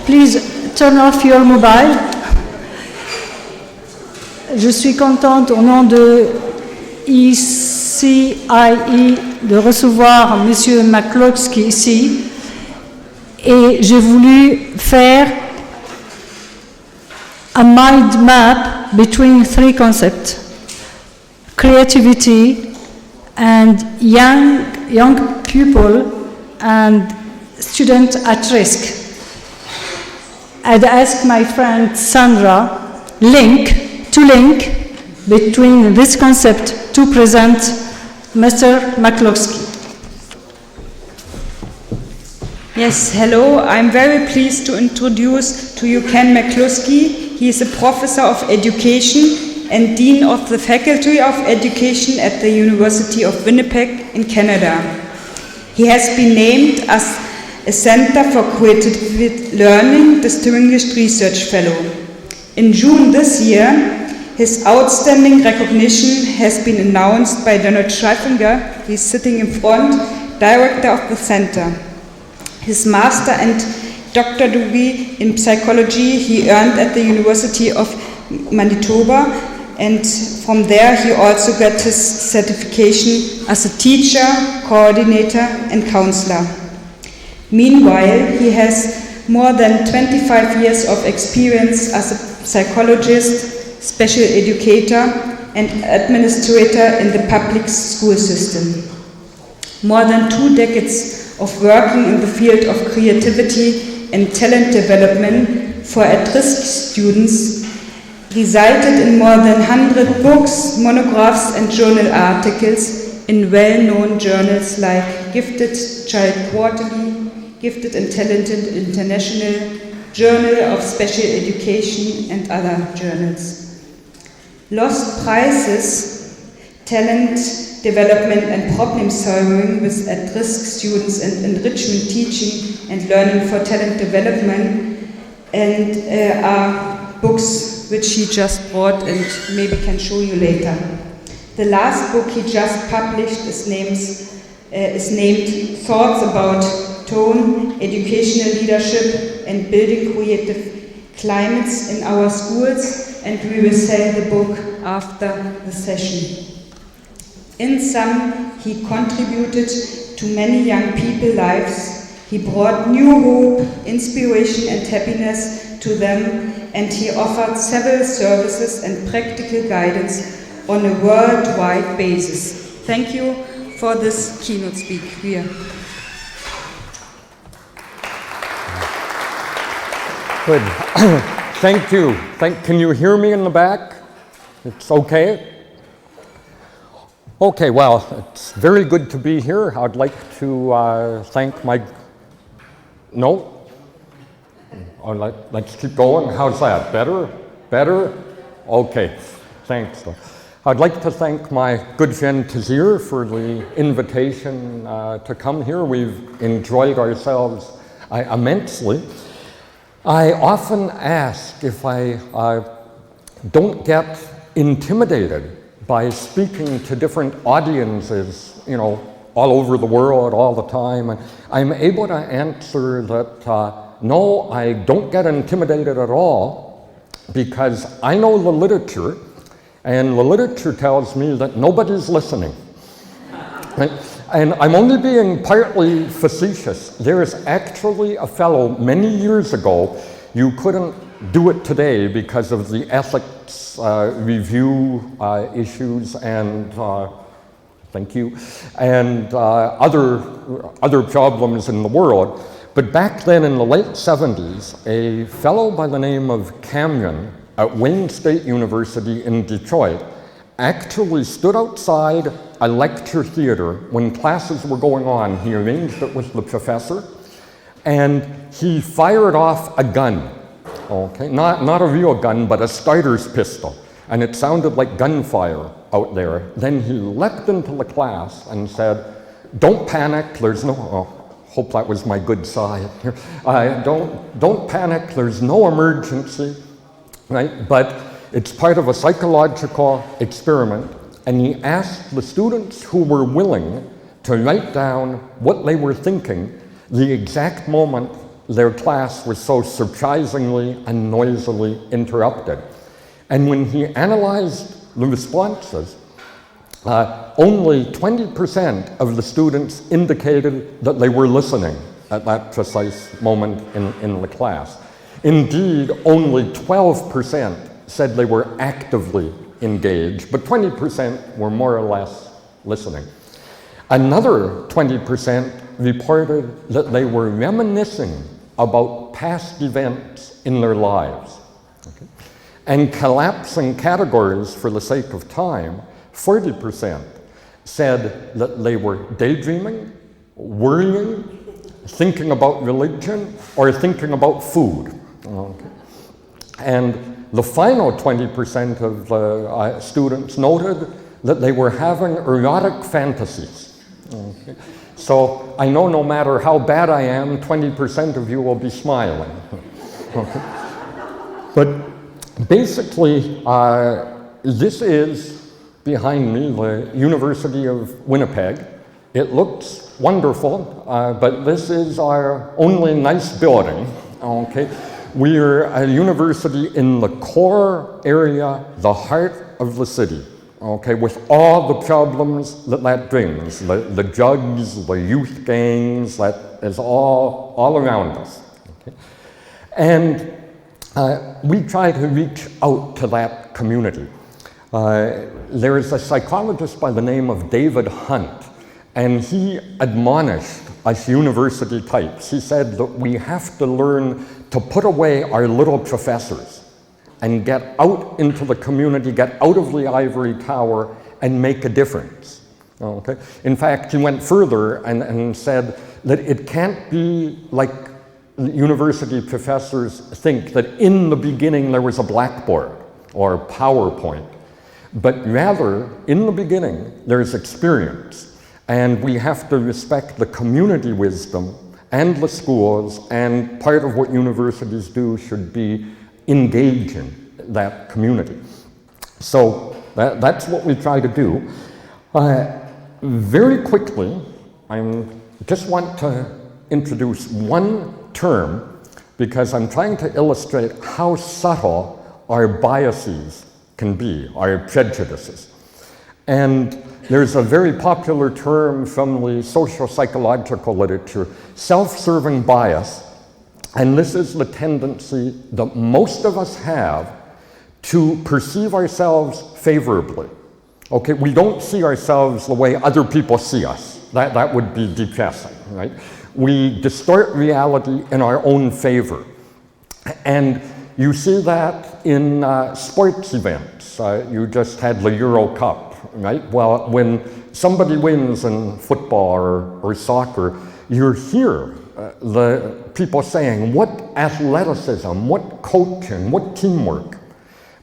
Please turn off your mobile. Je suis contente au nom de ICIE de recevoir M. McCluskey ici. Et j'ai voulu faire a mind map between three concepts: creativity and young people and students at risk. I'd asked my friend Sandra to link between this concept to present Mr. McCluskey. Yes, hello. I'm very pleased to introduce to you Ken McCluskey. He is a professor of education and dean of the Faculty of Education at the University of Winnipeg in Canada. He has been named as a Center for Creative Learning Distinguished Research Fellow. In June this year, his outstanding recognition has been announced by Donald Schreifinger, he's sitting in front, director of the center. His master and doctor degree in psychology he earned at the University of Manitoba, and from there he also got his certification as a teacher, coordinator and counselor. Meanwhile, he has more than 25 years of experience as a psychologist, special educator and administrator in the public school system. More than 2 decades of working in the field of creativity and talent development for at-risk students resulted in more than 100 books, monographs and journal articles in well-known journals like Gifted Child Quarterly, Gifted and Talented International, Journal of Special Education and other journals. Lost Prizes, Talent Development and Problem Solving with at-risk students and Enrichment Teaching and Learning for Talent Development, and are books which he just brought and maybe can show you later. The last book he just published is named Thoughts About Tone, Educational Leadership and Building Creative Climates in Our Schools, and we will sell the book after the session. In sum, he contributed to many young people's lives. He brought new hope, inspiration and happiness to them, and he offered several services and practical guidance on a worldwide basis. Thank you for this keynote speak here. Good. Thank you. Can you hear me in the back? It's okay? Okay, well, it's very good to be here. I'd like to thank my... No? Oh, let's keep going. How's that? Better? Okay, thanks. I'd like to thank my good friend Tazir for the invitation to come here. We've enjoyed ourselves immensely. I often ask if I don't get intimidated by speaking to different audiences, all over the world all the time. And I'm able to answer that no, I don't get intimidated at all, because I know the literature, and the literature tells me that nobody's listening. And I'm only being partly facetious. There's actually a fellow many years ago, you couldn't do it today because of the ethics review issues and thank you, and other problems in the world. But back then in the late 70s, a fellow by the name of Cameron at Wayne State University in Detroit actually stood outside a lecture theater when classes were going on. He arranged it with the professor, and he fired off a gun. Okay, not a real gun, but a starter's pistol, and it sounded like gunfire out there. Then he leapt into the class and said, "Don't panic, there's no," hope that was my good side here. Don't panic, there's no emergency, right? But it's part of a psychological experiment, and he asked the students who were willing to write down what they were thinking the exact moment their class was so surprisingly and noisily interrupted. And when he analyzed the responses, only 20% of the students indicated that they were listening at that precise moment in the class. Indeed, only 12% said they were actively engaged, but 20% were more or less listening. Another 20% reported that they were reminiscing about past events in their lives. Okay? And collapsing categories for the sake of time, 40% said that they were daydreaming, worrying, thinking about religion, or thinking about food. Okay. And the final 20% of students noted that they were having erotic fantasies. Okay. So I know no matter how bad I am, 20% of you will be smiling. Okay. But basically, this is behind me, the University of Winnipeg. It looks wonderful, but this is our only nice building. Okay. We're a university in the core area, the heart of the city, okay, with all the problems that brings, the drugs, the youth gangs, that is all around us. Okay. And we try to reach out to that community. There is a psychologist by the name of David Hunt, and he admonished us university types. He said that we have to learn to put away our little professors and get out into the community, get out of the ivory tower and make a difference. Okay? In fact, he went further and said that it can't be like university professors think that in the beginning there was a blackboard or PowerPoint, but rather in the beginning there's experience, and we have to respect the community wisdom and the schools, and part of what universities do should be engaging that community. So that's what we try to do. Very quickly, I just want to introduce one term because I'm trying to illustrate how subtle our biases can be, our prejudices. And there's a very popular term from the social psychological literature, self-serving bias, and this is the tendency that most of us have to perceive ourselves favorably. Okay, we don't see ourselves the way other people see us. That would be depressing, right? We distort reality in our own favor. And you see that in sports events. You just had the Euro Cup. Right? Well, when somebody wins in football or soccer, you hear the people saying, what athleticism, what coaching, what teamwork.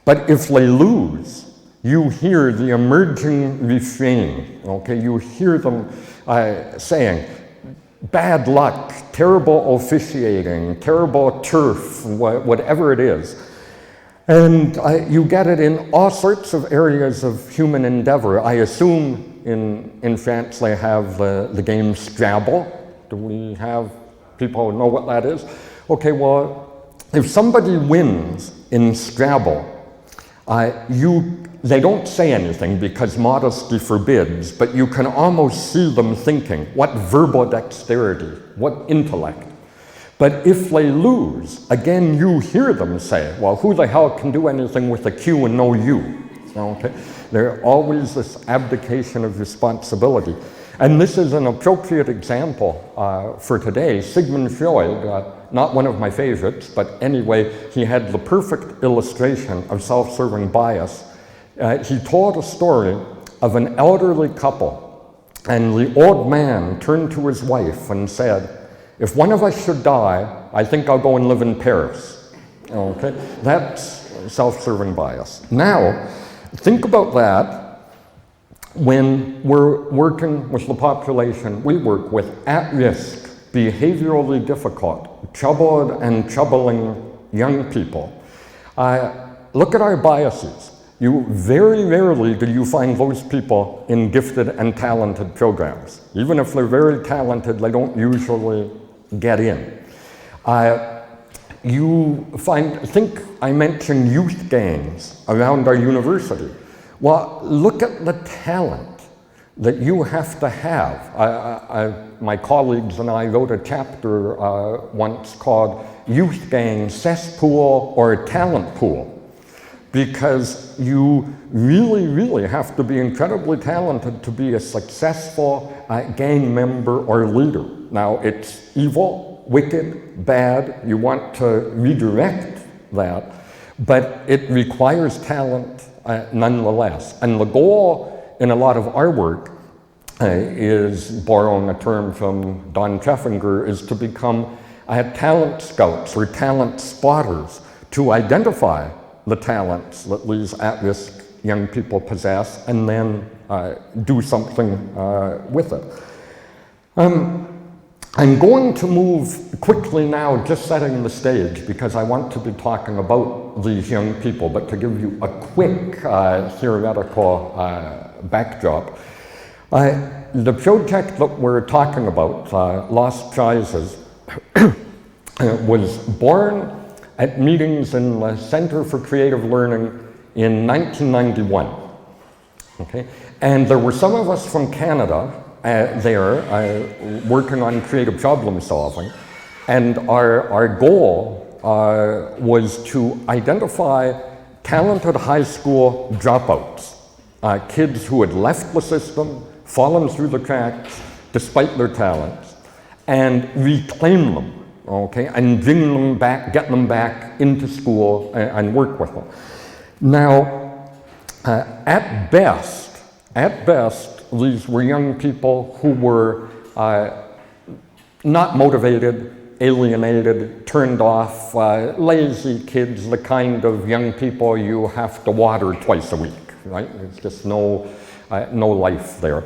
But if they lose, you hear the emerging refrain, okay? You hear them saying, bad luck, terrible officiating, terrible turf, whatever it is. And you get it in all sorts of areas of human endeavor. I assume in France they have the game Scrabble. Do we have people who know what that is? Okay, well, if somebody wins in Scrabble, they don't say anything because modesty forbids, but you can almost see them thinking, what verbal dexterity, what intellect. But if they lose, again, you hear them say, well, who the hell can do anything with a Q and no U? Okay? There's always this abdication of responsibility. And this is an appropriate example for today. Sigmund Freud, not one of my favorites, but anyway, he had the perfect illustration of self-serving bias. He told a story of an elderly couple, and the old man turned to his wife and said, if one of us should die, I think I'll go and live in Paris. Okay? That's self-serving bias. Now, think about that when we're working with the population we work with at-risk, behaviorally difficult, troubled and troubling young people. Look at our biases. Very rarely do you find those people in gifted and talented programs. Even if they're very talented, they don't usually get in. I think I mentioned youth gangs around our university. Well, look at the talent that you have to have. My colleagues and I wrote a chapter once called Youth Gang Cesspool or Talent Pool, because you really, really have to be incredibly talented to be a successful gang member or leader. Now, it's evil, wicked, bad. You want to redirect that, but it requires talent nonetheless. And the goal in a lot of our work is, borrowing a term from Don Treffinger, is to become talent scouts or talent spotters, to identify the talents that these at-risk young people possess and then do something with it. I'm going to move quickly now, just setting the stage, because I want to be talking about these young people, but to give you a quick theoretical backdrop. The project that we're talking about, Lost Prizes, was born at meetings in the Center for Creative Learning in 1991. Okay? And there were some of us from Canada there working on creative problem solving, and our goal was to identify talented high school dropouts, kids who had left the system, fallen through the cracks despite their talents, and reclaim them, okay, and bring them back, get them back into school and work with them. Now, at best, these were young people who were not motivated, alienated, turned off, lazy kids, the kind of young people you have to water twice a week, right? There's just no life there.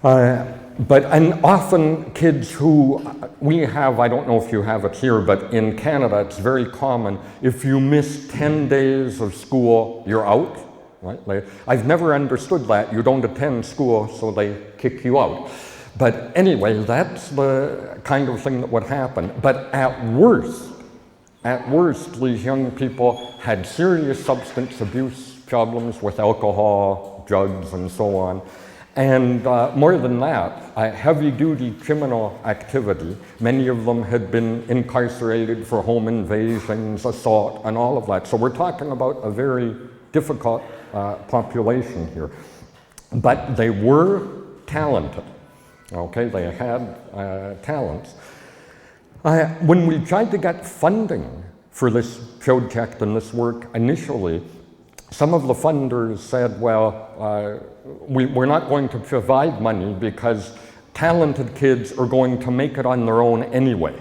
And often kids who we have, I don't know if you have it here, but in Canada it's very common. If you miss 10 days of school, you're out. Right? I've never understood that. You don't attend school, so they kick you out. But anyway, that's the kind of thing that would happen. But at worst, these young people had serious substance abuse problems with alcohol, drugs, and so on. And more than that, heavy-duty criminal activity. Many of them had been incarcerated for home invasions, assault, and all of that. So we're talking about a very difficult population here. But they were talented, okay? They had talents. When we tried to get funding for this project and this work initially, some of the funders said, well, we're not going to provide money because talented kids are going to make it on their own anyway,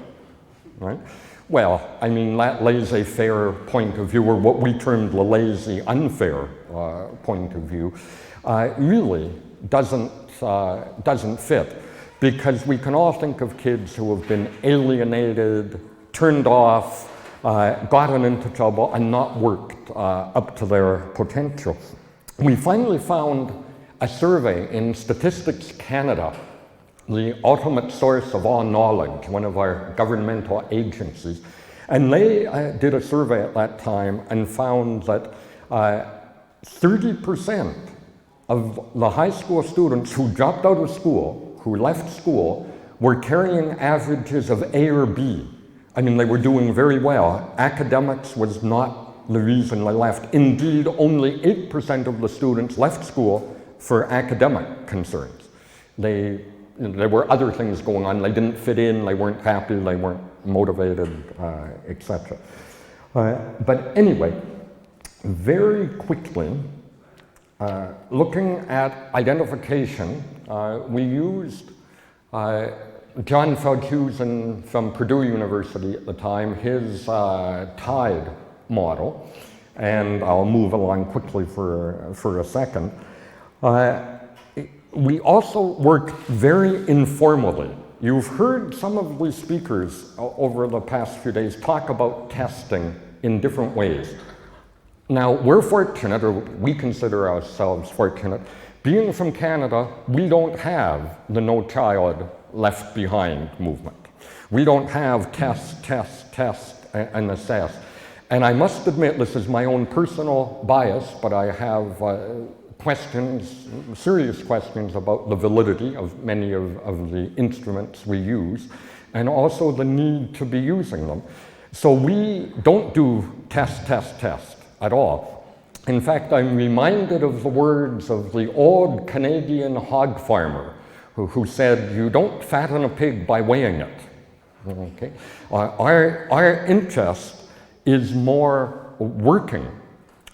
right? Well, I mean, that laissez-faire point of view, or what we termed the lazy, unfair point of view, really doesn't fit, because we can all think of kids who have been alienated, turned off, gotten into trouble, and not worked up to their potential. We finally found a survey in Statistics Canada, the ultimate source of all knowledge, one of our governmental agencies, and they did a survey at that time and found that 30% of the high school students who dropped out of school, who left school, were carrying averages of A or B. I mean, they were doing very well. Academics was not the reason they left. Indeed, only 8% of the students left school for academic concerns. There were other things going on. They didn't fit in, they weren't happy, they weren't motivated, etc. But anyway, very quickly, looking at identification, we used John Feldhusen from Purdue University at the time, his TIDE model, and I'll move along quickly for a second. We also worked very informally. You've heard some of the speakers over the past few days talk about testing in different ways. Now, we're fortunate, or we consider ourselves fortunate. Being from Canada, we don't have the No Child Left Behind movement. We don't have test, test, and assess. And I must admit, this is my own personal bias, but I have questions, serious questions about the validity of many of the instruments we use, and also the need to be using them. So we don't do test at all. In fact, I'm reminded of the words of the old Canadian hog farmer who said, "You don't fatten a pig by weighing it." Okay? Our interest is more working,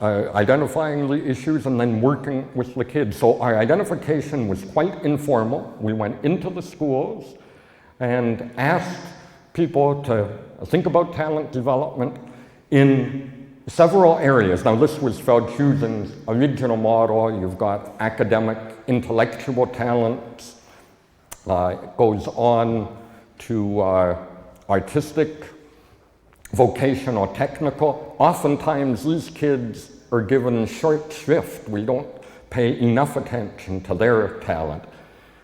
identifying the issues and then working with the kids. So our identification was quite informal. We went into the schools and asked people to think about talent development in several areas. Now, this was Feldhusen's original model. You've got academic, intellectual talents. It goes on to artistic, vocational, technical. Oftentimes, these kids are given short shrift. We don't pay enough attention to their talent.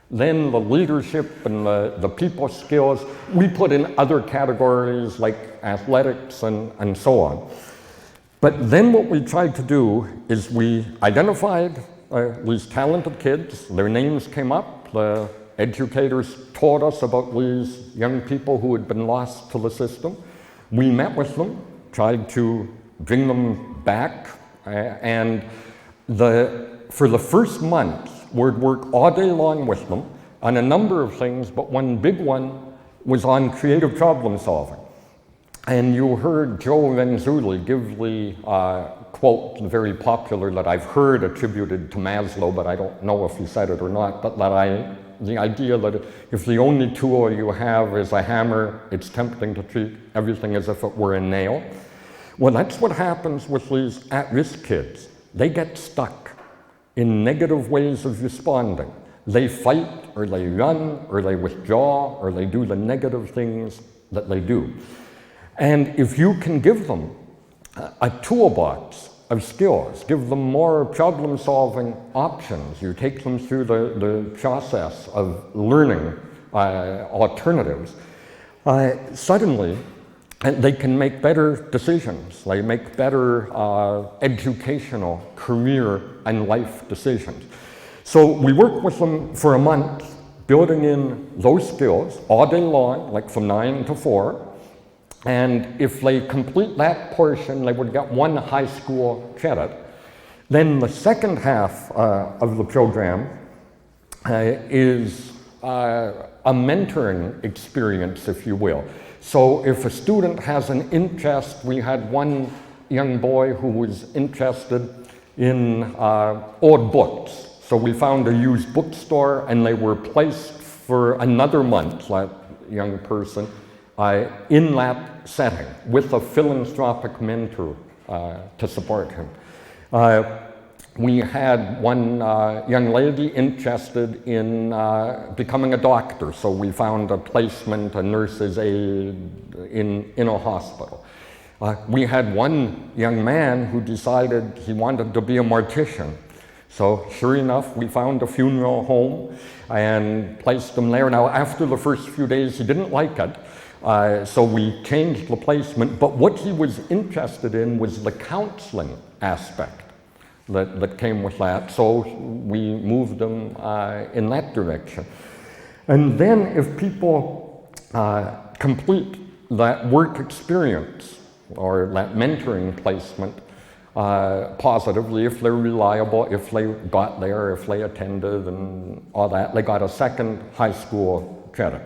Then the leadership and the people skills, we put in other categories like athletics and so on. But then what we tried to do is we identified these talented kids. Their names came up. The educators told us about these young people who had been lost to the system. We met with them, tried to bring them back, and for the first month, we'd work all day long with them on a number of things, but one big one was on creative problem solving. And you heard Joe Renzulli give the quote, very popular, that I've heard attributed to Maslow, but I don't know if he said it or not, but the idea that if the only tool you have is a hammer, it's tempting to treat everything as if it were a nail. Well, that's what happens with these at-risk kids. They get stuck in negative ways of responding. They fight, or they run, or they withdraw, or they do the negative things that they do. And if you can give them a toolbox of skills, give them more problem-solving options, you take them through the process of learning alternatives, suddenly they can make better decisions. They make better educational, career, and life decisions. So we work with them for a month, building in those skills all day long, like from 9 to 4. And if they complete that portion, they would get 1 high school credit. Then the second half of the program is a mentoring experience, if you will. So if a student has an interest, we had one young boy who was interested in old books. So we found a used bookstore, and they were placed for another month, that young person, in that setting with a philanthropic mentor to support him. We had one young lady interested in becoming a doctor, so we found a placement, a nurse's aide in a hospital. We had one young man who decided he wanted to be a mortician. So sure enough, we found a funeral home and placed him there. Now, after the first few days, he didn't like it. So we changed the placement, but what he was interested in was the counseling aspect that came with that. So we moved him in that direction. And then if people complete that work experience or that mentoring placement positively, if they're reliable, if they got there, if they attended and all that, they got a second high school credit.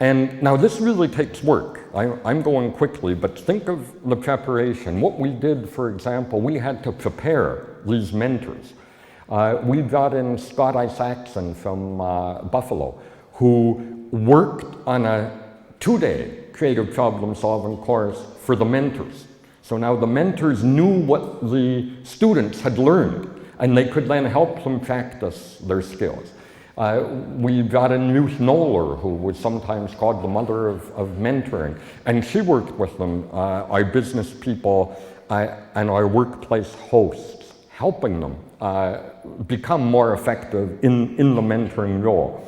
And now this really takes work. I'm going quickly, but think of the preparation. What we did, for example, we had to prepare these mentors. We brought in Scott Isaacson from Buffalo, who worked on a 2-day creative problem-solving course for the mentors. So now the mentors knew what the students had learned, and they could then help them practice their skills. We brought in Ruth Knoller, who was sometimes called the mother of mentoring, and she worked with them, our business people and our workplace hosts, helping them become more effective in the mentoring role.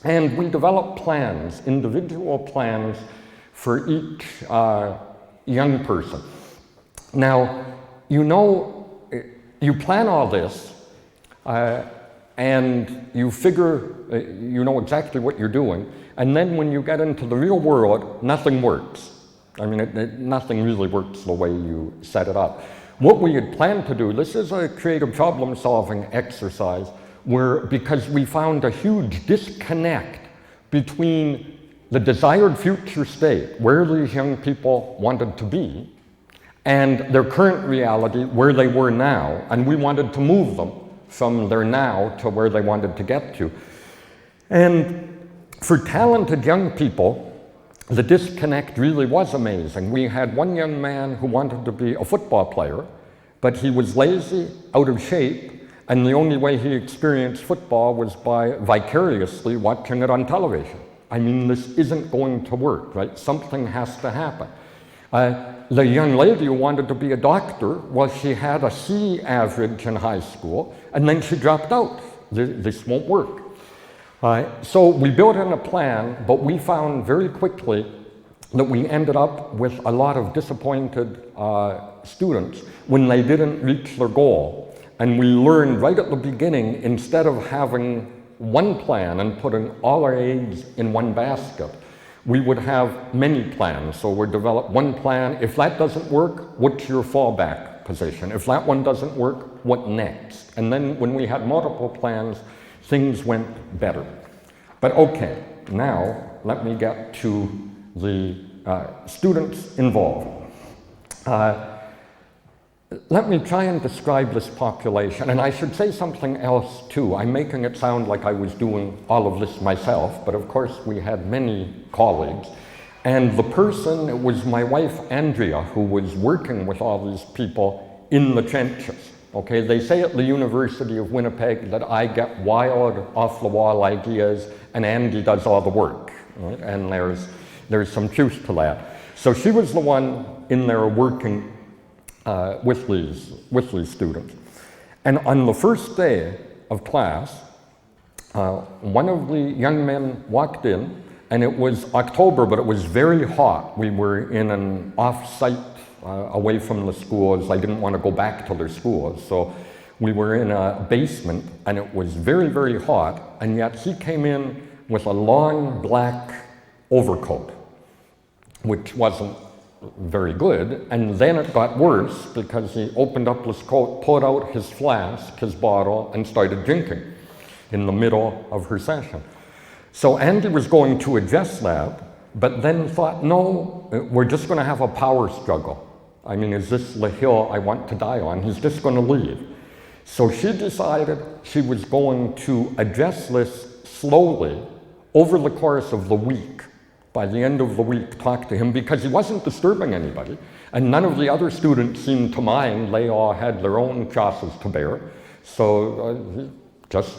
And we developed plans, individual plans, for each young person. Now, you know, you plan all this, and you figure you know exactly what you're doing, and then when you get into the real world, nothing works. I mean, nothing really works the way you set it up. What we had planned to do, this is a creative problem-solving exercise where, because we found a huge disconnect between the desired future state, where these young people wanted to be, and their current reality, where they were now, and we wanted to move them from their now to where they wanted to get to. And for talented young people, the disconnect really was amazing. We had one young man who wanted to be a football player, but he was lazy, out of shape, and the only way he experienced football was by vicariously watching it on television. I mean, this isn't going to work, right? Something has to happen. The young lady who wanted to be a doctor, well, she had a C average in high school, and then she dropped out. This won't work. So we built in a plan, but we found very quickly that we ended up with a lot of disappointed students when they didn't reach their goal. And we learned right at the beginning, instead of having one plan and putting all our eggs in one basket, we would have many plans. So we developed one plan. If that doesn't work, what's your fallback position? If that one doesn't work, what next? And then when we had multiple plans, things went better. But okay, now let me get to the students involved. Let me try and describe this population, and I should say something else too. I'm making it sound like I was doing all of this myself, but of course we had many colleagues. And the person, it was my wife Andrea, who was working with all these people in the trenches. Okay, they say at the University of Winnipeg that I get wild, off-the-wall ideas, and Andy does all the work. Right? And there's some truth to that. So she was the one in there working with these students. And on the first day of class, one of the young men walked in, and it was October, but it was very hot. We were in an off-site away from the schools. I didn't want to go back to their schools, so we were in a basement, and it was very, very hot, and yet he came in with a long black overcoat, which wasn't very good. And then it got worse because he opened up his coat, pulled out his flask, his bottle, and started drinking in the middle of her session. So Andy was going to address that, but then thought, no, we're just going to have a power struggle. I mean, is this the hill I want to die on? He's just going to leave. So she decided she was going to address this slowly over the course of the week. By the end of the week, talk to him, because he wasn't disturbing anybody, and none of the other students seemed to mind. They all had their own crosses to bear. So he just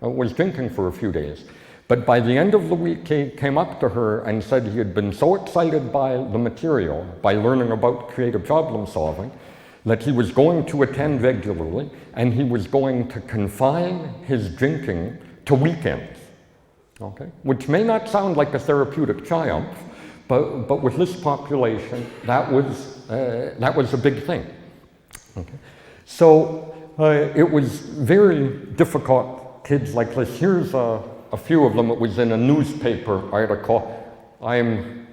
was drinking for a few days. But by the end of the week, he came up to her and said he had been so excited by the material, by learning about creative problem solving, that he was going to attend regularly, and he was going to confine his drinking to weekends. Okay? Which may not sound like a therapeutic triumph, but with this population, that was a big thing. Okay? So it was very difficult, kids like this. Here's a few of them. It was in a newspaper article. I'm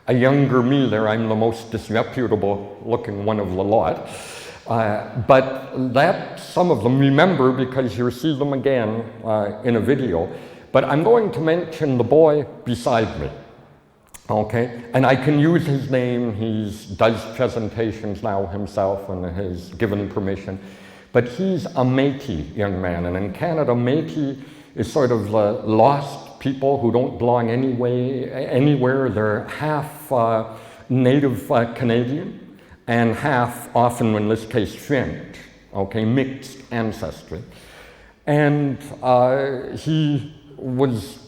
a younger me there. I'm the most disreputable looking one of the lot. But that, some of them remember, because you'll see them again in a video. But I'm going to mention the boy beside me, okay? And I can use his name. He does presentations now himself and has given permission. But he's a Métis young man, and in Canada, Métis is sort of lost people who don't belong anywhere. They're half native Canadian and half, often in this case, French, okay, mixed ancestry. And he was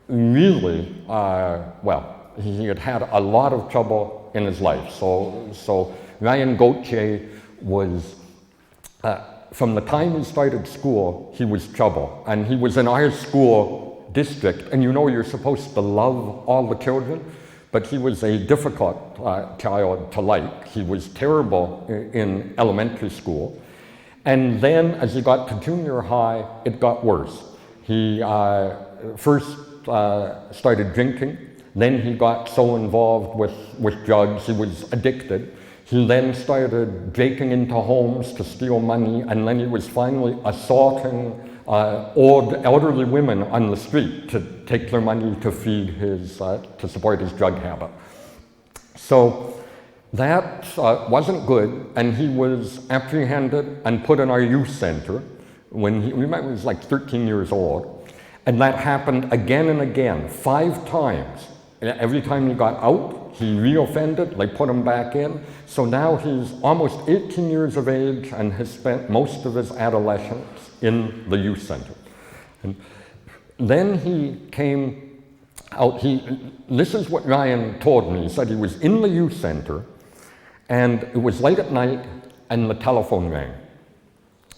really, well, he had had a lot of trouble in his life. So Ryan Gauthier was, from the time he started school, he was trouble. And he was in our school district, and you know you're supposed to love all the children, but he was a difficult child to like. He was terrible in elementary school. And then as he got to junior high, it got worse. He first started drinking, then he got so involved with drugs, he was addicted. He then started breaking into homes to steal money, and then he was finally assaulting old elderly women on the street to take their money to feed his, to support his drug habit. So that wasn't good, and he was apprehended and put in our youth center when he was like 13 years old. And that happened again and again, 5 times. Every time he got out, he reoffended, they put him back in. So now he's almost 18 years of age and has spent most of his adolescence in the youth center. And then he came out, this is what Ryan told me. He said he was in the youth center, and it was late at night, and the telephone rang.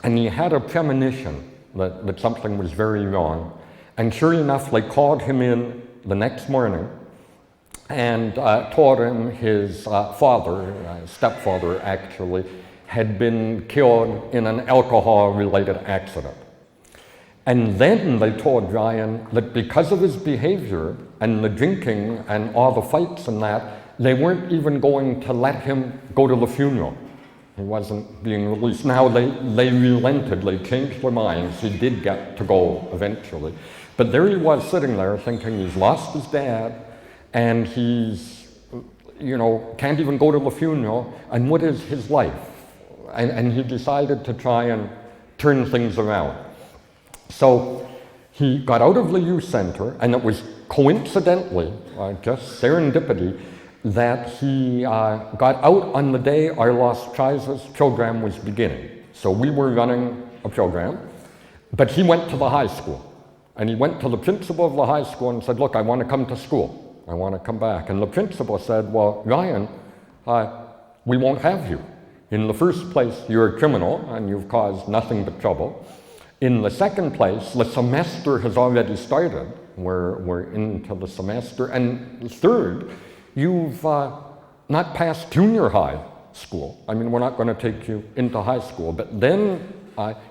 And he had a premonition that something was very wrong. And sure enough, they called him in the next morning and told him his father, stepfather actually, had been killed in an alcohol-related accident. And then they told Ryan that because of his behavior and the drinking and all the fights and that, they weren't even going to let him go to the funeral. He wasn't being released. Now they relented, they changed their minds. He did get to go eventually. But there he was sitting there thinking he's lost his dad, and he's, can't even go to the funeral, and what is his life? And he decided to try and turn things around. So he got out of the youth center, and it was coincidentally, just serendipity, that he got out on the day our Lost Prizes program was beginning. So we were running a program, but he went to the high school. And he went to the principal of the high school and said, look, I want to come to school. I want to come back. And the principal said, well, Ryan, we won't have you. In the first place, you're a criminal and you've caused nothing but trouble. In the second place, the semester has already started. We're into the semester. And third, you've not passed junior high school. I mean, we're not going to take you into high school. But then,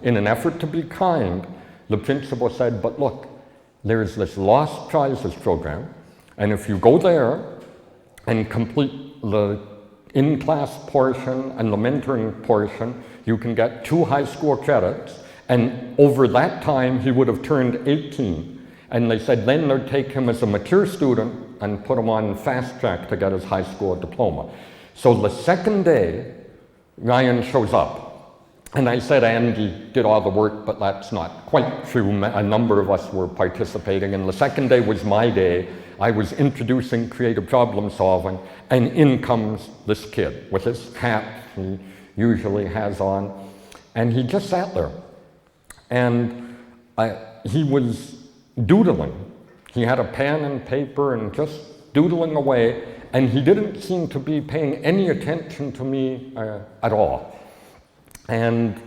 in an effort to be kind, the principal said, but look, there's this Lost Prizes program, and if you go there and complete the in-class portion and the mentoring portion, you can get 2 high school credits, and over that time he would have turned 18. And they said then they'd take him as a mature student and put him on fast track to get his high school diploma. So the second day, Ryan shows up. And I said Andy did all the work, but that's not quite true. A number of us were participating, and the second day was my day. I was introducing creative problem solving, and in comes this kid with his hat he usually has on, and he just sat there. And he was doodling. He had a pen and paper and just doodling away, and he didn't seem to be paying any attention to me at all. And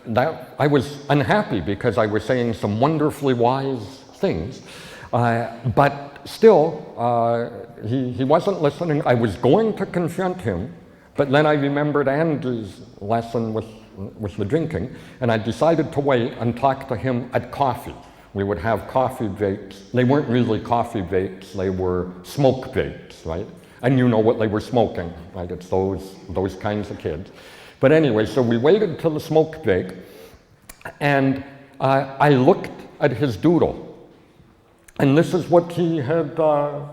that I was unhappy because I was saying some wonderfully wise things, but still he wasn't listening. I was going to confront him, but then I remembered Andy's lesson with the drinking, and I decided to wait and talk to him at coffee. We would have coffee breaks. They weren't really coffee breaks, they were smoke breaks, right? And you know what they were smoking, right? It's those kinds of kids. But anyway, so we waited till the smoke break, and I looked at his doodle, and this is what he had drawn.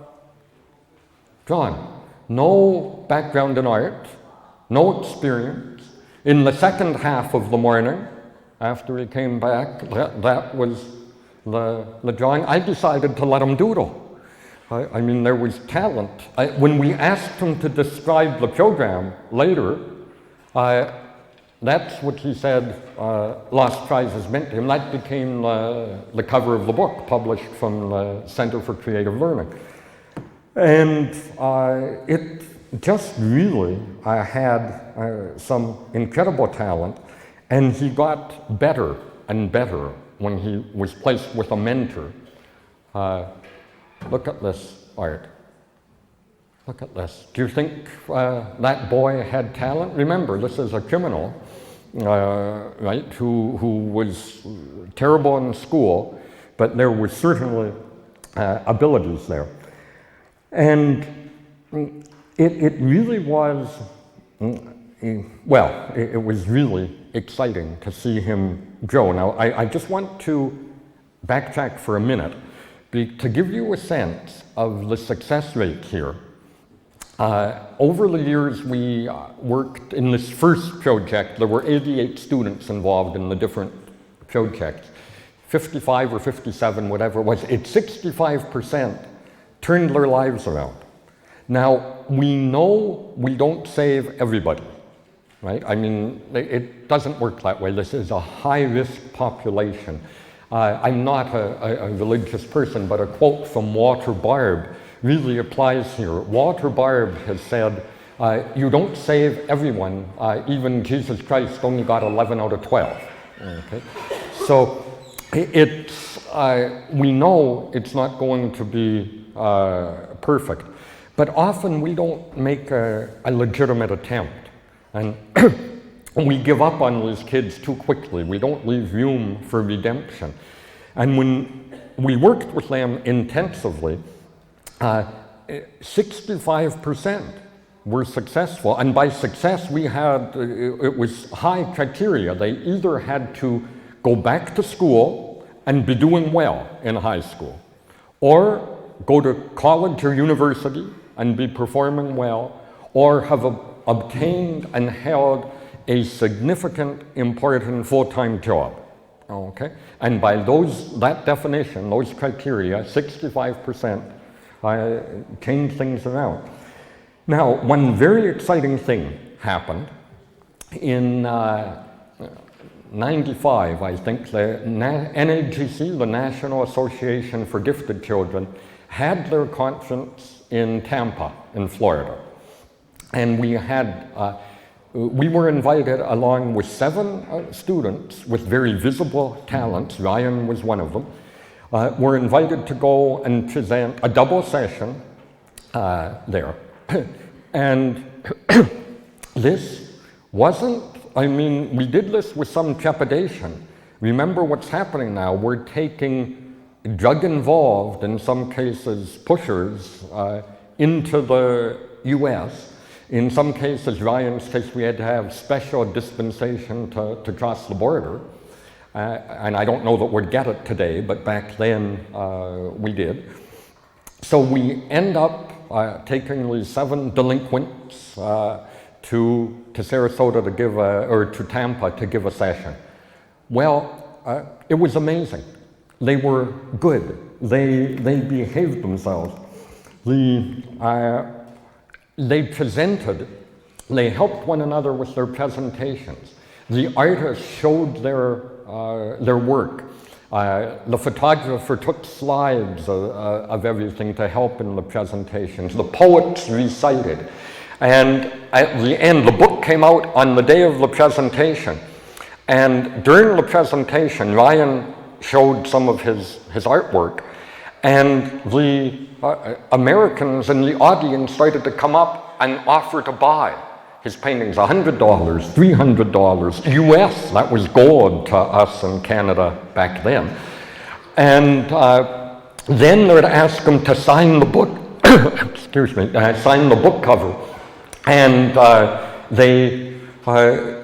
No background in art, no experience. In the second half of the morning, after he came back, that was the drawing. I decided to let him doodle. I mean, there was talent. When we asked him to describe the program later, that's what he said Lost Prizes meant to him. That became the cover of the book, published from the Center for Creative Learning. And it just really had some incredible talent, and he got better and better when he was placed with a mentor. Look at this art. Look at this. Do you think that boy had talent? Remember, this is a criminal, right, who was terrible in school, but there were certainly abilities there. And it really was, well, it was really exciting to see him grow. Now, I just want to backtrack for a minute to give you a sense of the success rate here. Over the years, we worked in this first project. There were 88 students involved in the different projects, 55 or 57, whatever it was. 65% turned their lives around. Now, we know we don't save everybody, right? I mean, it doesn't work that way. This is a high-risk population. I'm not a religious person, but a quote from Walter Barb really applies here. Walter Barb has said, you don't save everyone, even Jesus Christ only got 11 out of 12. Okay? So we know it's not going to be perfect, but often we don't make a legitimate attempt, and we give up on these kids too quickly. We don't leave room for redemption. And when we worked with them intensively, 65% were successful, and by success we had, it was high criteria. They either had to go back to school and be doing well in high school, or go to college or university and be performing well, or have obtained and held a significant, important full-time job. Okay? And by that definition, those criteria, 65% change things around. Now, one very exciting thing happened. In 95, I think, the NAGC, the National Association for Gifted Children, had their conference in Tampa, in Florida. And we were invited along with 7 students with very visible talents. Ryan was one of them. Were invited to go and present a double session there. And this wasn't, I mean, we did this with some trepidation. Remember what's happening now. We're taking drug-involved, in some cases pushers, into the US. In some cases, Ryan's case, we had to have special dispensation to cross the border. And I don't know that we'd get it today, but back then we did. So we end up taking these 7 delinquents to Sarasota to give or to Tampa to give a session. Well, it was amazing. They were good. They behaved themselves. They presented. They helped one another with their presentations. The artists showed their work. The photographer took slides of everything to help in the presentations. The poets recited. And at the end, the book came out on the day of the presentation. And during the presentation, Ryan showed some of his artwork. And the Americans in the audience started to come up and offer to buy his paintings, $100, $300 US. That was gold to us in Canada back then. And then they'd ask him to sign the book, excuse me, sign the book cover. And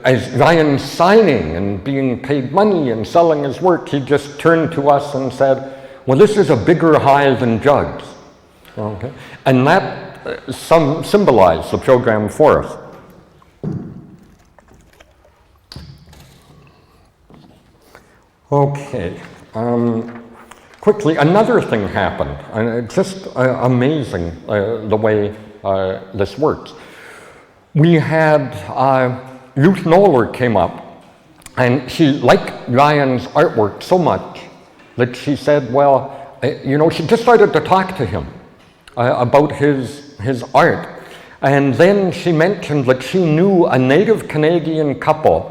as Ryan's signing and being paid money and selling his work, he just turned to us and said, well, this is a bigger high than drugs. Okay? And that symbolized the program for us. Okay, quickly, another thing happened, and it's just amazing the way this works. We had Ruth Noller came up, and she liked Ryan's artwork so much that she said, well, you know, she just started to talk to him about his art. And then she mentioned that she knew a native Canadian couple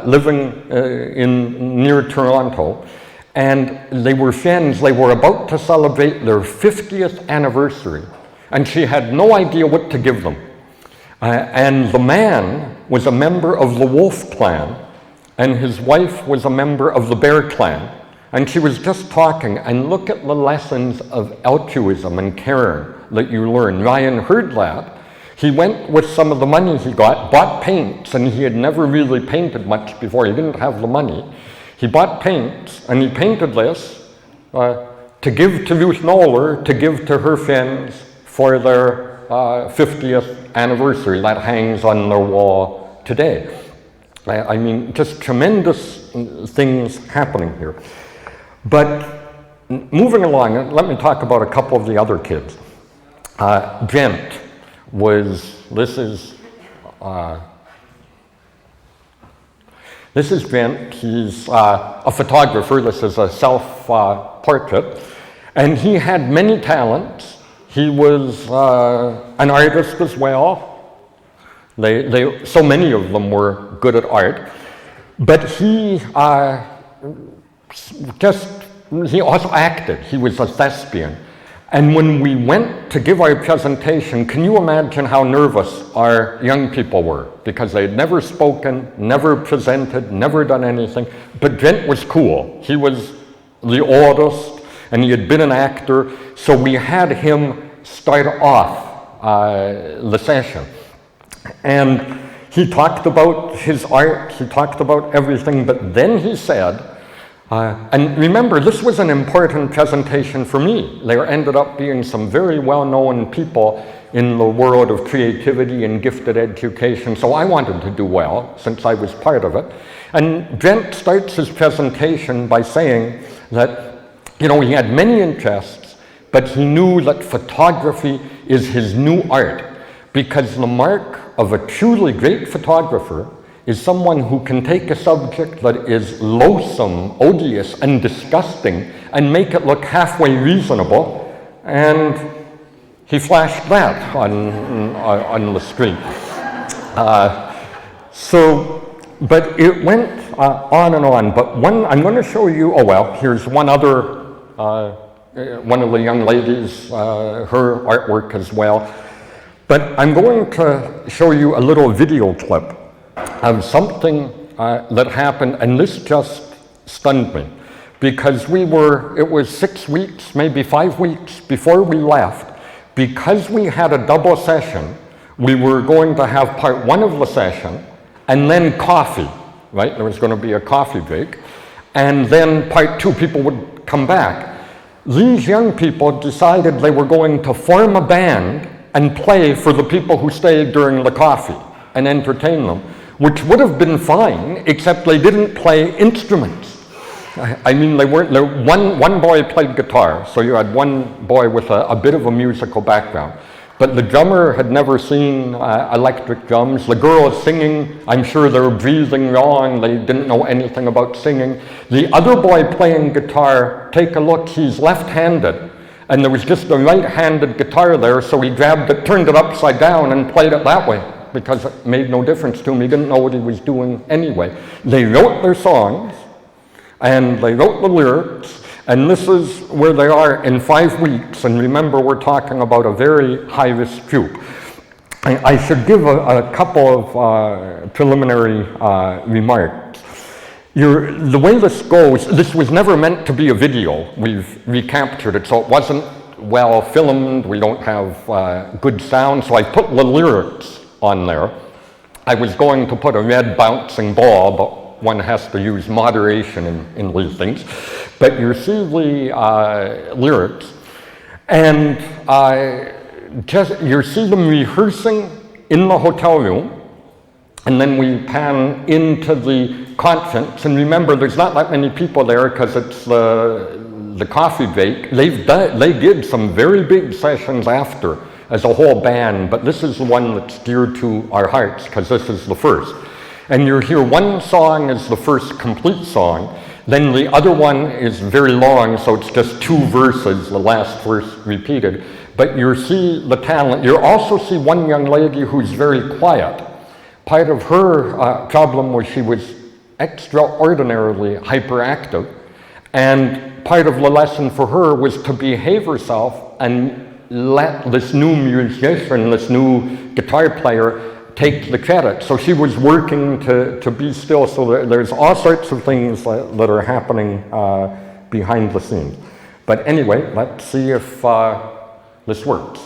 living near Toronto, and they were friends. They were about to celebrate their 50th anniversary. and she had no idea what to give them. And the man was a member of the Wolf clan, and his wife was a member of the Bear clan. And she was just talking, and look at the lessons of altruism and caring that you learn. Ryan heard that. He went with some of the money he got, bought paints, and he had never really painted much before. He didn't have the money. He bought paints, and he painted this to give to Ruth Knoller, to give to her friends for their 50th anniversary. That hangs on their wall today. I mean, just tremendous things happening here. But moving along, let me talk about a couple of the other kids. Gent was, this is Gent. He's a photographer. This is a self-portrait. And he had many talents. He was an artist as well. So many of them were good at art. But he also acted. He was a thespian. And when we went to give our presentation, can you imagine how nervous our young people were? Because they had never spoken, never presented, never done anything. But Gent was cool. He was the oldest, and he had been an actor. So we had him start off the session. And he talked about his art, he talked about everything, but then he said, and remember, this was an important presentation for me. There ended up being some very well-known people in the world of creativity and gifted education, so I wanted to do well, since I was part of it. And Gent starts his presentation by saying that, you know, he had many interests, but he knew that photography is his new art, because the mark of a truly great photographer is someone who can take a subject that is loathsome, odious, and disgusting and make it look halfway reasonable. And he flashed that on the screen. But it went on and on. But I'm going to show you, here's one other, one of the young ladies, her artwork as well. But I'm going to show you a little video clip of something that happened, and this just stunned me, because it was 6 weeks, maybe 5 weeks before we left. Because we had a double session, we were going to have part one of the session, and then coffee, right? There was going to be a coffee break, and then part two, people would come back. These young people decided they were going to form a band and play for the people who stayed during the coffee and entertain them, which would have been fine, except they didn't play instruments. I mean, they weren't, one boy played guitar, so you had one boy with a bit of a musical background. But the drummer had never seen electric drums. The girls singing, I'm sure they were breathing wrong, they didn't know anything about singing. The other boy playing guitar, take a look, he's left-handed. And there was just a right-handed guitar there, so he grabbed it, turned it upside down, and played it that way, because it made no difference to him. He didn't know what he was doing anyway. They wrote their songs, and they wrote the lyrics, and this is where they are in 5 weeks. And remember, we're talking about a very high-risk group. I should give a couple of preliminary remarks. The way this goes, this was never meant to be a video. We've recaptured it, so it wasn't well filmed. We don't have good sound, so I put the lyrics on there. I was going to put a red bouncing ball, but one has to use moderation in these things. But you see the lyrics, and you see them rehearsing in the hotel room, and then we pan into the conference. And remember, there's not that many people there because it's the coffee break. They did some very big sessions after as a whole band, but this is the one that's dear to our hearts because this is the first. And you hear one song is the first complete song, then the other one is very long, so it's just 2 verses, the last verse repeated. But you see the talent. You also see one young lady who's very quiet. Part of her problem was she was extraordinarily hyperactive, and part of the lesson for her was to behave herself and let this new musician, this new guitar player, take the credit. So she was working to be still. So there's all sorts of things that are happening behind the scenes. But anyway, let's see if this works.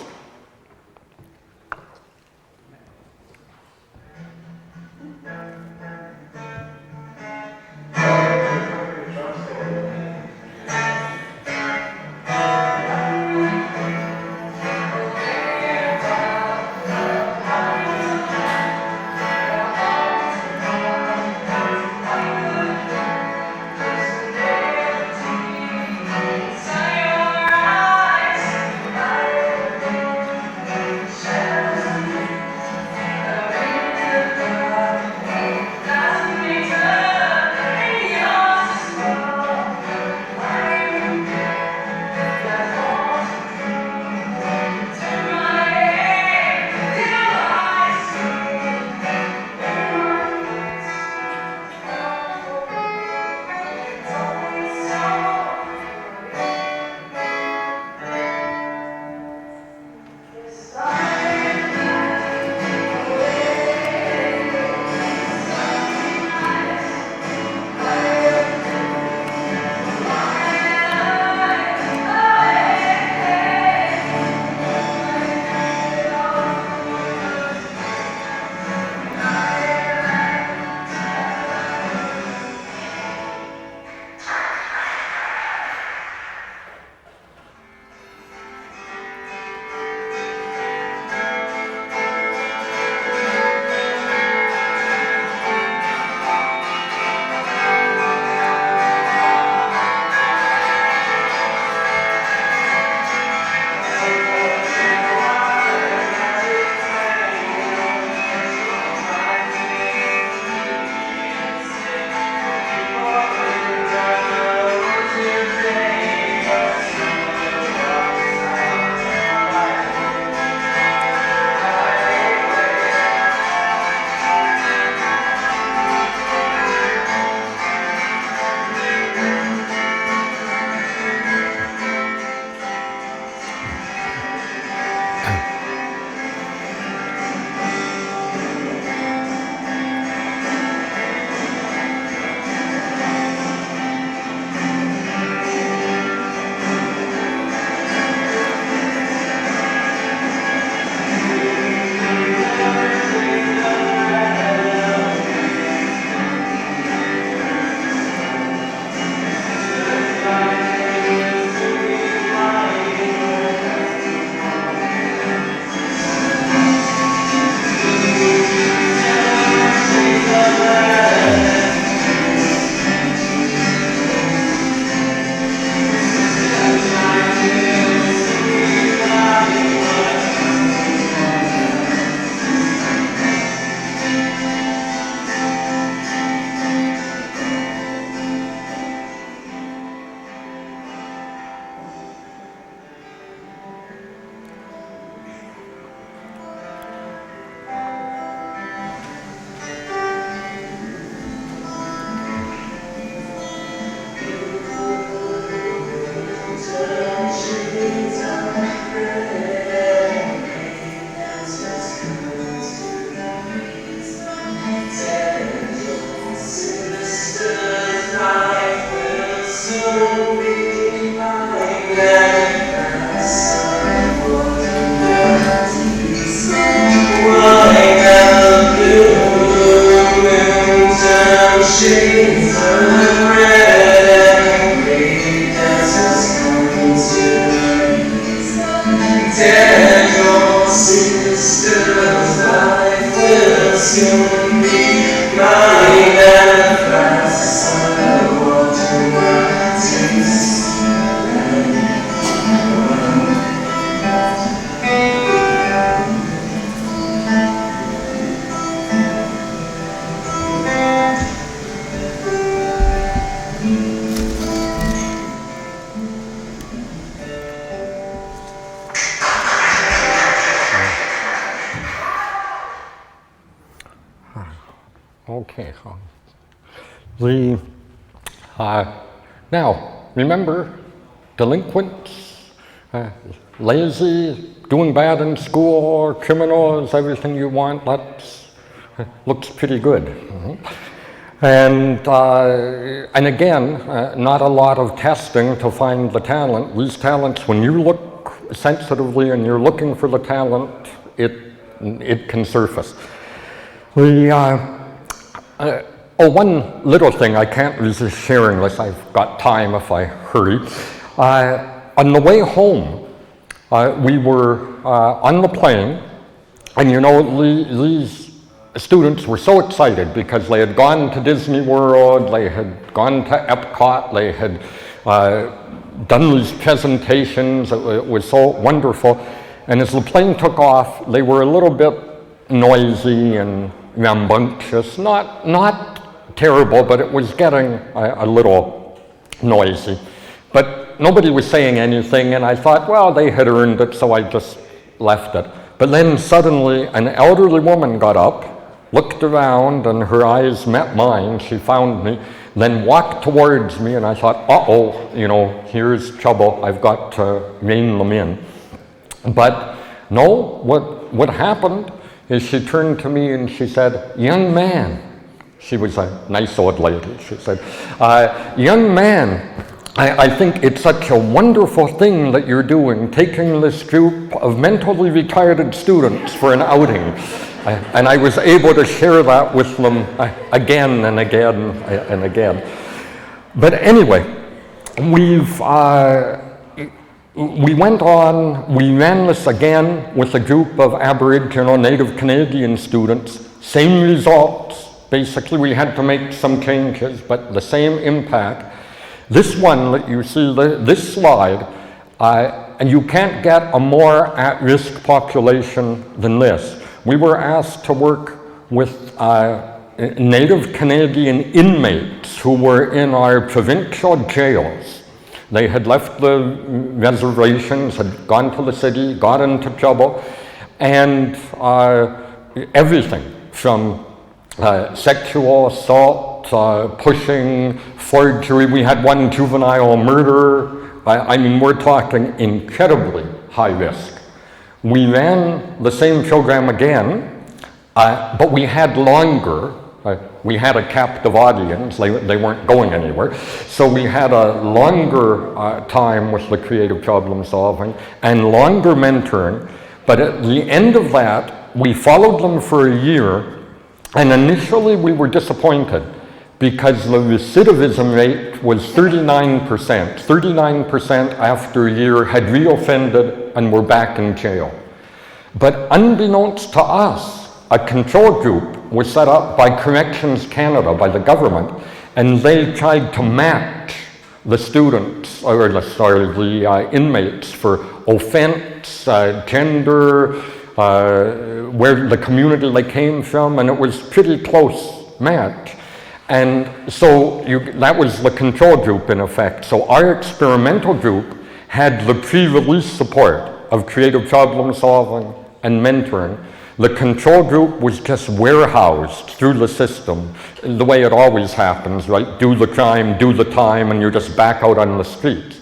Okay. Now, remember, delinquents Lazy, doing bad in school, criminals, everything you want, looks pretty good. And again, not a lot of testing to find the talent. These talents, when you look sensitively and you're looking for the talent, it can surface. One little thing, I can't resist sharing this, I've got time if I hurry. On the way home, we were on the plane, and you know, these students were so excited because they had gone to Disney World, they had gone to Epcot, they had done these presentations, it was so wonderful. And as the plane took off, they were a little bit noisy and rambunctious, not terrible, but it was getting a little noisy. But nobody was saying anything, and I thought, well, they had earned it, so I just left it. But then suddenly an elderly woman got up, looked around, and her eyes met mine. She found me, then walked towards me, and I thought, uh-oh, you know, here's trouble. I've got to rein them in. But no, what happened is she turned to me and she said, young man, she was a nice old lady, she said, young man, I think it's such a wonderful thing that you're doing, taking this group of mentally retarded students for an outing. And I was able to share that with them again and again and again. But anyway, we went on, we ran this again with a group of Aboriginal Native Canadian students, same results. Basically, we had to make some changes, but the same impact. This one that you see, this slide, and you can't get a more at-risk population than this. We were asked to work with Native Canadian inmates who were in our provincial jails. They had left the reservations, had gone to the city, got into trouble, and everything from sexual assault, pushing, forgery. We had one juvenile murder. I mean, we're talking incredibly high risk. We ran the same program again, but we had longer. We had a captive audience. They weren't going anywhere. So we had a longer time with the creative problem solving and longer mentoring. But at the end of that, we followed them for a year. And initially we were disappointed because the recidivism rate was 39%. 39% after a year had reoffended and were back in jail. But unbeknownst to us, a control group was set up by Corrections Canada, by the government, and they tried to match the students, or the inmates for offense, gender, where the community they came from, and it was pretty close match. And so that was the control group in effect. So our experimental group had the pre-release support of creative problem solving and mentoring. The control group was just warehoused through the system, the way it always happens, right? Do the crime, do the time, and you're just back out on the streets.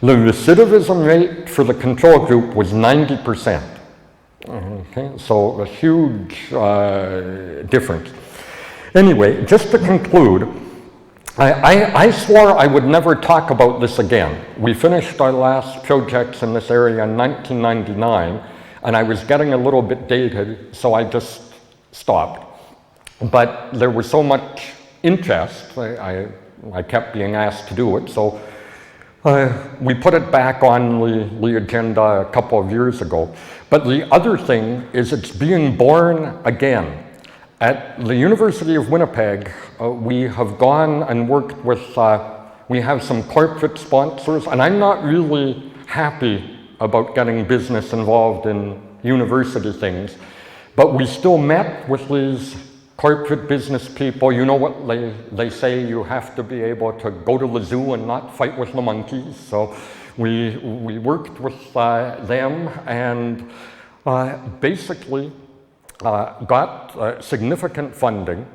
The recidivism rate for the control group was 90%. Okay, so a huge difference. Anyway, just to conclude, I swore I would never talk about this again. We finished our last projects in this area in 1999, and I was getting a little bit dated, so I just stopped. But there was so much interest, I kept being asked to do it, so we put it back on the agenda a couple of years ago. But the other thing is it's being born again. At the University of Winnipeg, we have gone and worked with, we have some corporate sponsors, and I'm not really happy about getting business involved in university things, but we still met with these corporate business people. You know what they say, you have to be able to go to the zoo and not fight with the monkeys. So we worked with them and basically got significant funding.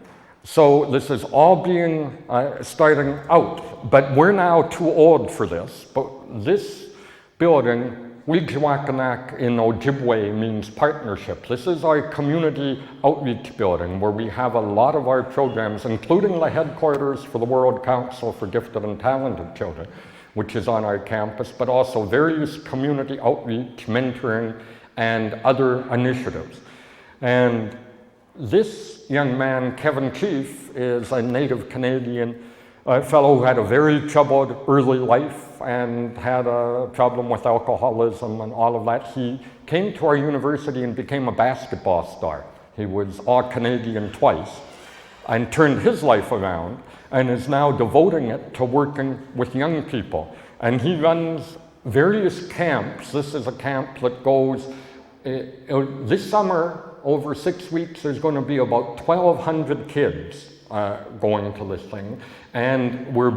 So this is all being starting out, but we're now too old for this. But this building Wigwakanak in Ojibwe means partnership. This is our community outreach building where we have a lot of our programs, including the headquarters for the World Council for Gifted and Talented Children, which is on our campus, but also various community outreach, mentoring, and other initiatives. And this young man, Kevin Chief, is a native Canadian fellow who had a very troubled early life and had a problem with alcoholism and all of that. He came to our university and became a basketball star. He was All-Canadian twice and turned his life around and is now devoting it to working with young people. And he runs various camps. This is a camp that goes, this summer, over 6 weeks, there's going to be about 1,200 kids going to this thing. And we'll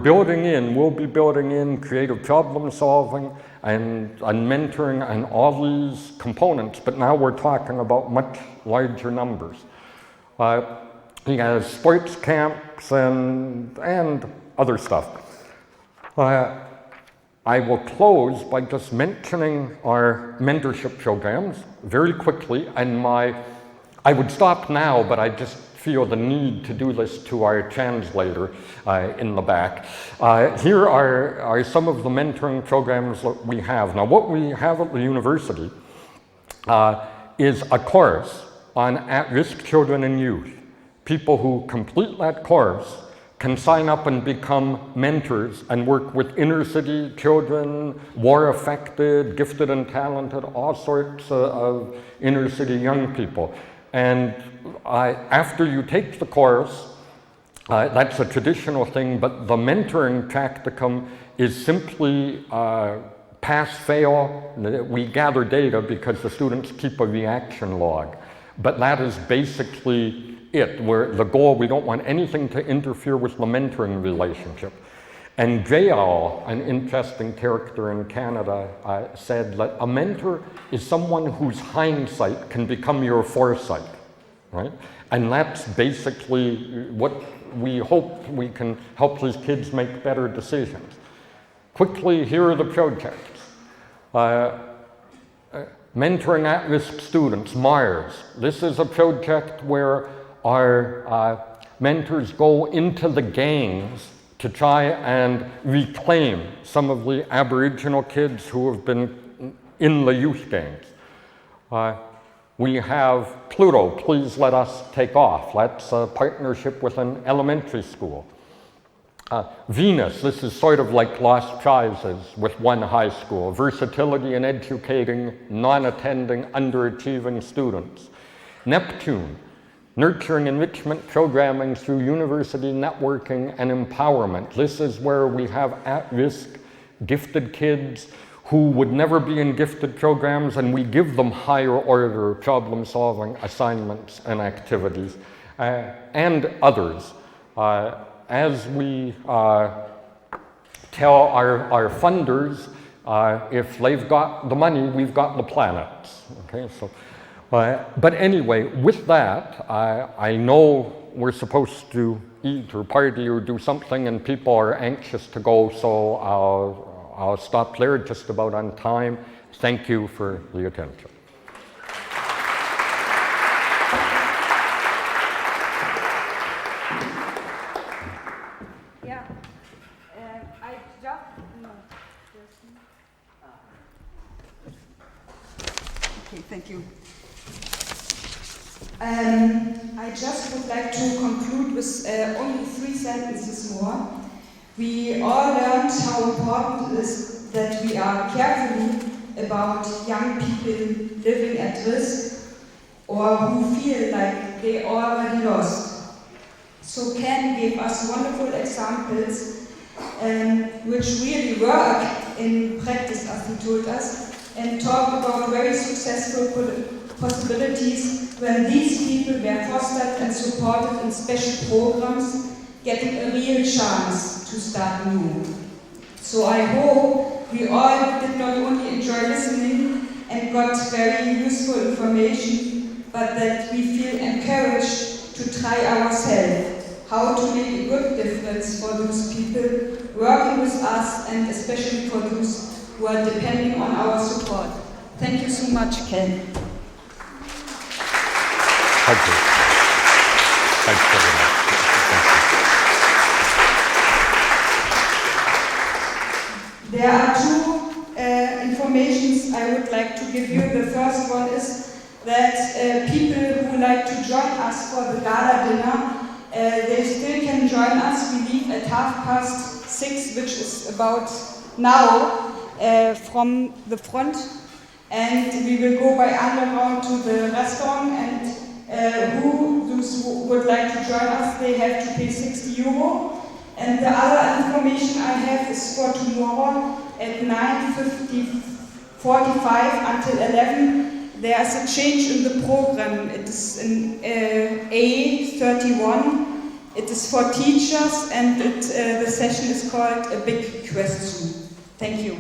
be building in creative problem solving and mentoring and all these components, but now we're talking about much larger numbers. He has sports camps and other stuff. I will close by just mentioning our mentorship programs very quickly, and I would stop now, but I just feel the need to do this to our translator in the back. Here are some of the mentoring programs that we have. Now, what we have at the university is a course on at-risk children and youth. People who complete that course can sign up and become mentors and work with inner city children, war-affected, gifted and talented, all sorts of inner city young people. And after you take the course, that's a traditional thing, but the mentoring practicum is simply pass-fail. We gather data because the students keep a reaction log. But that is basically it, where the goal, we don't want anything to interfere with the mentoring relationship. And Jayal, an interesting character in Canada, said that a mentor is someone whose hindsight can become your foresight, right? And that's basically what we hope we can help these kids make better decisions. Quickly, here are the projects. Mentoring at-risk students, MARS. This is a project where our mentors go into the gangs to try and reclaim some of the Aboriginal kids who have been in the youth gangs. We have Pluto, Please Let Us Take Off. That's a partnership with an elementary school. Venus, this is sort of like Lost Prizes with one high school. Versatility in educating non-attending, underachieving students. Neptune, nurturing enrichment programming through university networking and empowerment. This is where we have at-risk gifted kids who would never be in gifted programs, and we give them higher order problem solving assignments and activities, and others. As we tell our funders, if they've got the money, we've got the planets. Okay, so. But anyway, with that, I know we're supposed to eat or party or do something, and people are anxious to go, so I'll stop there just about on time. Thank you for the attention. Yeah, I just, no. Okay, thank you. I just would like to conclude with only 3 sentences more. We all learned how important it is that we are carefully about young people living at risk or who feel like they already lost. So Ken gave us wonderful examples which really work in practice, as he told us, and talked about very successful possibilities when these people were fostered and supported in special programs, getting a real chance to start new. So I hope we all did not only enjoy listening and got very useful information, but that we feel encouraged to try ourselves how to make a good difference for those people working with us, and especially for those who are depending on our support. Thank you so much, Ken. Thank you. Thanks very much. Thank you. There are two informations I would like to give you. The first one is that people who like to join us for the gala dinner, they still can join us. We leave at 6:30, which is about now, from the front, and we will go by underground to the restaurant, and those who would like to join us, they have to pay €60. And the other information I have is for tomorrow at 9:45 until 11. There is a change in the program. It is in A31. It is for teachers, and the session is called A Big Question. Thank you.